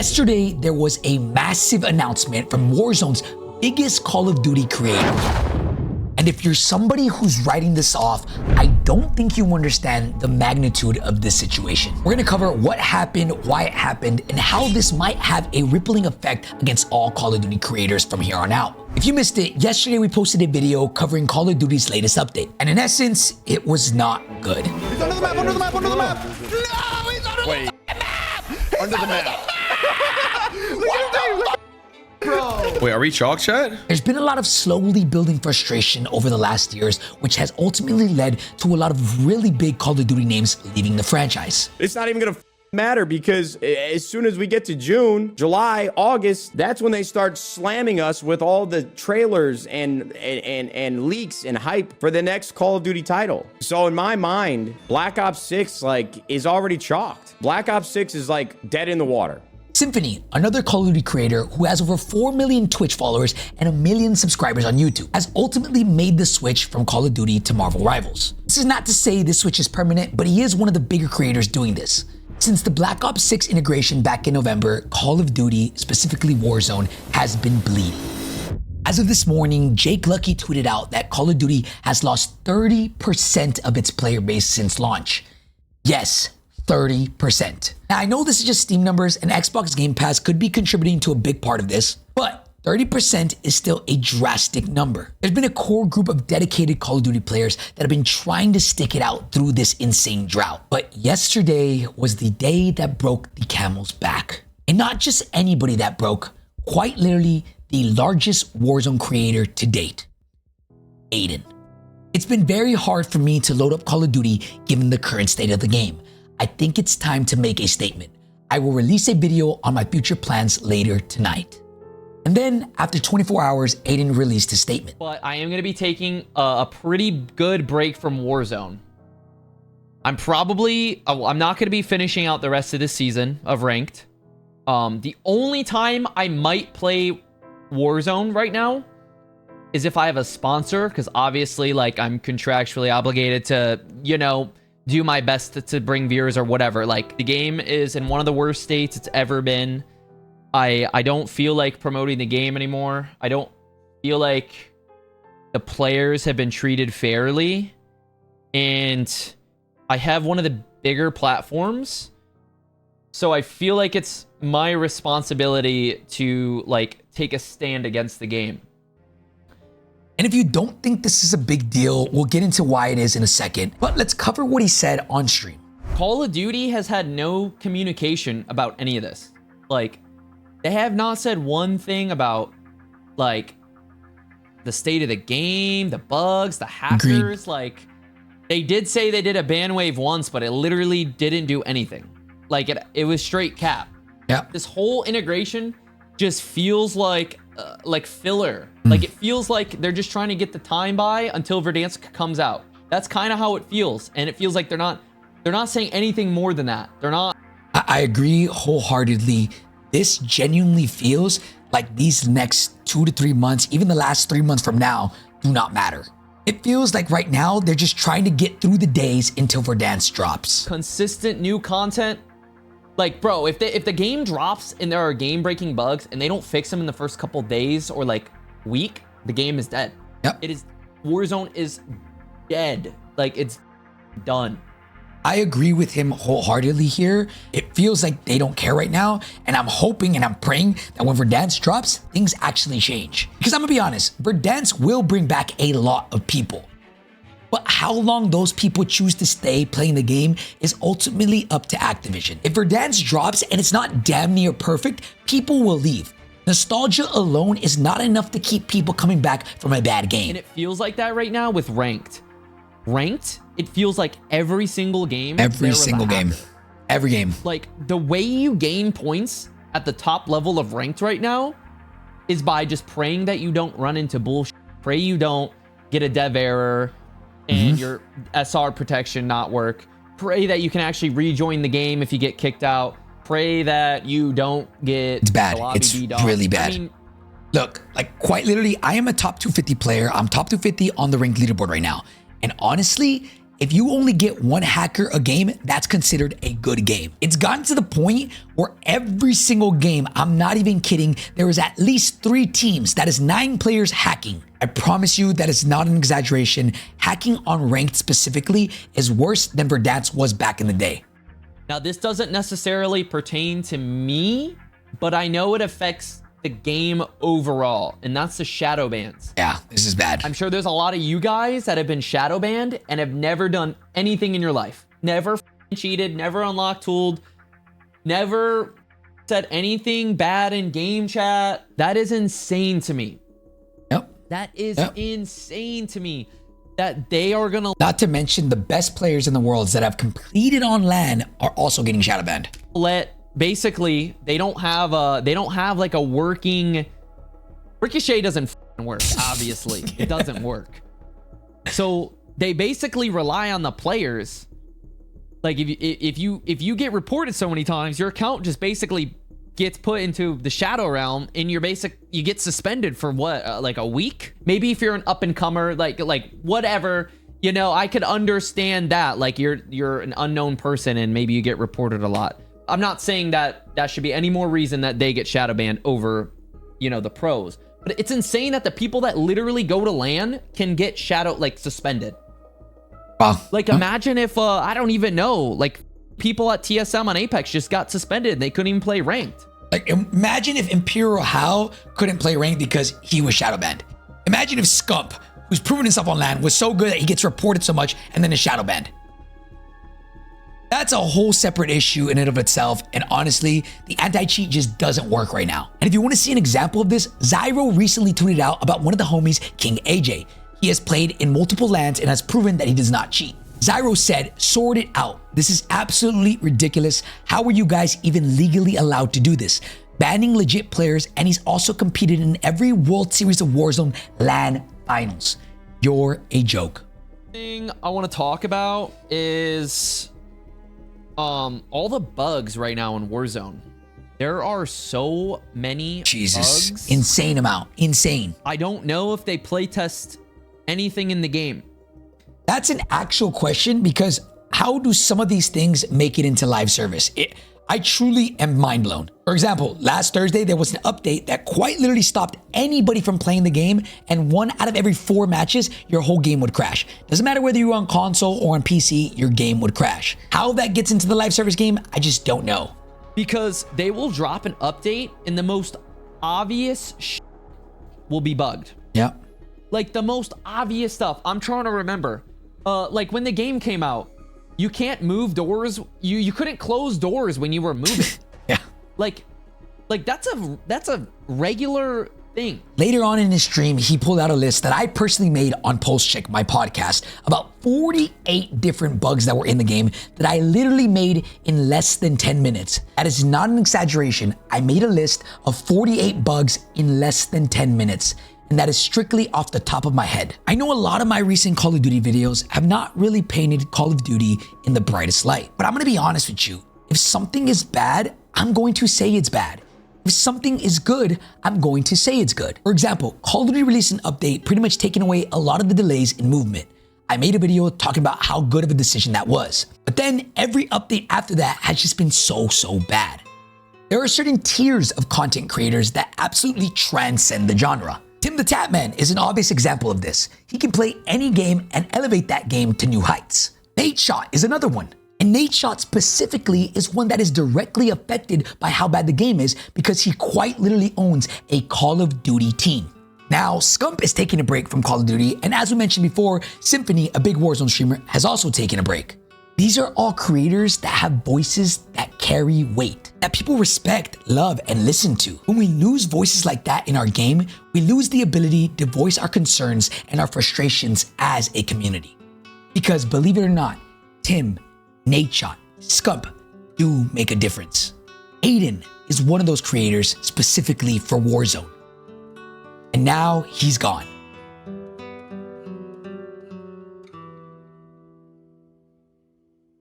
Yesterday, there was a massive announcement from Warzone's biggest Call of Duty creator. And if you're somebody who's writing this off, I don't think you understand the magnitude of this situation. We're gonna cover what happened, why it happened, and how this might have a rippling effect against all Call of Duty creators from here on out. If you missed it, yesterday we posted a video covering Call of Duty's latest update. And in essence, it was not good. He's under the map, under the map, under the map! No, he's under the map! Under the map! Bro. Wait, are we chalk chat? There's been a lot of slowly building frustration over the last years, which has ultimately led to a lot of really big Call of Duty names leaving the franchise. It's not even gonna matter because as soon as we get to June, July, August, that's when they start slamming us with all the trailers and leaks and hype for the next Call of Duty title. So in my mind, Black Ops 6 is already chalked. Black Ops 6 is dead in the water. Symphony, another Call of Duty creator who has over 4 million Twitch followers and 1 million subscribers on YouTube, has ultimately made the switch from Call of Duty to Marvel Rivals. This is not to say this switch is permanent, but he is one of the bigger creators doing this. Since the Black Ops 6 integration back in November, Call of Duty, specifically Warzone, has been bleeding. As of this morning, Jake Lucky tweeted out that Call of Duty has lost 30% of its player base since launch. Yes, 30%. Now, I know this is just Steam numbers and Xbox Game Pass could be contributing to a big part of this, but 30% is still a drastic number. There's been a core group of dedicated Call of Duty players that have been trying to stick it out through this insane drought. But yesterday was the day that broke the camel's back. And not just anybody that broke, quite literally the largest Warzone creator to date, Aydan. It's been very hard for me to load up Call of Duty given the current state of the game. I think it's time to make a statement. I will release a video on my future plans later tonight. And then after 24 hours, Aydan released his statement. But I am going to be taking a pretty good break from Warzone. I'm not going to be finishing out the rest of this season of Ranked. The only time I might play Warzone right now is if I have a sponsor, because obviously I'm contractually obligated to, do my best to bring viewers or whatever. The game is in one of the worst states it's ever been. I don't feel like promoting the game anymore. I don't feel like the players have been treated fairly. And I have one of the bigger platforms. So I feel like it's my responsibility to take a stand against the game. And if you don't think this is a big deal, we'll get into why it is in a second, but let's cover what he said on stream. Call of Duty has had no communication about any of this. They have not said one thing about, the state of the game, the bugs, the hackers. Agreed. They did say they did a ban wave once, but it literally didn't do anything. It was straight cap. Yeah. This whole integration just feels like filler. It feels like they're just trying to get the time by until Verdansk comes out. That's kind of how it feels, and it feels like they're not saying anything more than that. They're not. I agree wholeheartedly. This genuinely feels like these next 2 to 3 months, even the last 3 months from now, do not matter. It feels like right now they're just trying to get through the days until Verdansk drops. Consistent new content. Bro, if the game drops and there are game-breaking bugs and they don't fix them in the first couple days or week, the game is dead. Yep. Warzone is dead. It's done. I agree with him wholeheartedly here. It feels like they don't care right now, and I'm hoping and I'm praying that when Verdansk drops, things actually change. Because I'm gonna be honest, Verdansk will bring back a lot of people. But how long those people choose to stay playing the game is ultimately up to Activision. If Verdansk drops and it's not damn near perfect, people will leave. Nostalgia alone is not enough to keep people coming back from a bad game. And it feels like that right now with Ranked. Ranked, it feels like every single game. Every single game. Every game. The way you gain points at the top level of Ranked right now is by just praying that you don't run into bullshit. Pray you don't get a dev error and your SR protection not work. Pray that you can actually rejoin the game if you get kicked out. Pray that you don't get It's bad. It's really bad. I mean, look, quite literally, I am a top 250 player. I'm top 250 on the ranked leaderboard right now. And honestly, if you only get one hacker a game, that's considered a good game. It's gotten to the point where every single game, I'm not even kidding, there is at least 3 teams, that is 9 players hacking. I promise you that is not an exaggeration. Hacking on ranked specifically is worse than Verdansk was back in the day. Now, this doesn't necessarily pertain to me, but I know it affects the game overall, and that's the shadow bans. Yeah, this is bad. I'm sure there's a lot of you guys that have been shadow banned and have never done anything in your life. Never cheated, never unlocked tooled, never said anything bad in game chat. That is insane to me. Yep. That is insane to me that they are gonna... Not to mention the best players in the world that have completed on LAN are also getting shadow banned. Basically, they don't have like a working... Ricochet doesn't work, obviously. It doesn't work. So they basically rely on the players. Like if you get reported so many times, your account just basically gets put into the shadow realm, and you get suspended for what, like a week? Maybe if you're an up and comer, like whatever, you know, I could understand that. Like you're an unknown person and maybe you get reported a lot. I'm not saying that should be any more reason that they get shadow banned over, you know, the pros. But it's insane that the people that literally go to LAN can get shadow, like, suspended. Wow. Like, imagine if, I don't even know, like, people at TSM on Apex just got suspended. They couldn't even play ranked. Like, imagine if Imperial How couldn't play ranked because he was shadow banned. Imagine if Scump, who's proven himself on LAN, was so good that he gets reported so much and then is shadow banned. That's a whole separate issue in and of itself, and honestly, the anti-cheat just doesn't work right now. And if you want to see an example of this, Zyro recently tweeted out about one of the homies, King AJ. He has played in multiple LANs and has proven that he does not cheat. Zyro said, "Sort it out. This is absolutely ridiculous. How are you guys even legally allowed to do this? Banning legit players, and he's also competed in every World Series of Warzone LAN finals. You're a joke." Thing I want to talk about is all the bugs right now in Warzone. There are so many bugs. Insane amount. Insane. I don't know if they playtest anything in the game. That's an actual question, because how do some of these things make it into live service? I truly am mind blown. For example, last Thursday, there was an update that quite literally stopped anybody from playing the game, and 1 out of every 4 matches, your whole game would crash. Doesn't matter whether you're on console or on PC, your game would crash. How that gets into the live service game, I just don't know. Because they will drop an update and the most obvious will be bugged. Yeah. Like the most obvious stuff. I'm trying to remember. Like when the game came out, you can't move doors. You couldn't close doors when you were moving. Yeah. Like that's a regular thing. Later on in his stream, he pulled out a list that I personally made on Pulse Check, my podcast, about 48 different bugs that were in the game that I literally made in less than 10 minutes. That is not an exaggeration. I made a list of 48 bugs in less than 10 minutes. And that is strictly off the top of my head. I know a lot of my recent Call of Duty videos have not really painted Call of Duty in the brightest light, but I'm gonna be honest with you. If something is bad, I'm going to say it's bad. If something is good, I'm going to say it's good. For example, Call of Duty released an update pretty much taking away a lot of the delays in movement. I made a video talking about how good of a decision that was. But then every update after that has just been so bad. There are certain tiers of content creators that absolutely transcend the genre. Tim the Tatman is an obvious example of this. He can play any game and elevate that game to new heights. Nate Shot is another one. And Nate Shot specifically is one that is directly affected by how bad the game is, because he quite literally owns a Call of Duty team. Now, Scump is taking a break from Call of Duty, and as we mentioned before, Symphony, a big Warzone streamer, has also taken a break. These are all creators that have voices that carry weight, that people respect, love, and listen to. When we lose voices like that in our game, we lose the ability to voice our concerns and our frustrations as a community. Because believe it or not, Tim, Nadeshot, Scump do make a difference. Aydan is one of those creators specifically for Warzone. And now he's gone.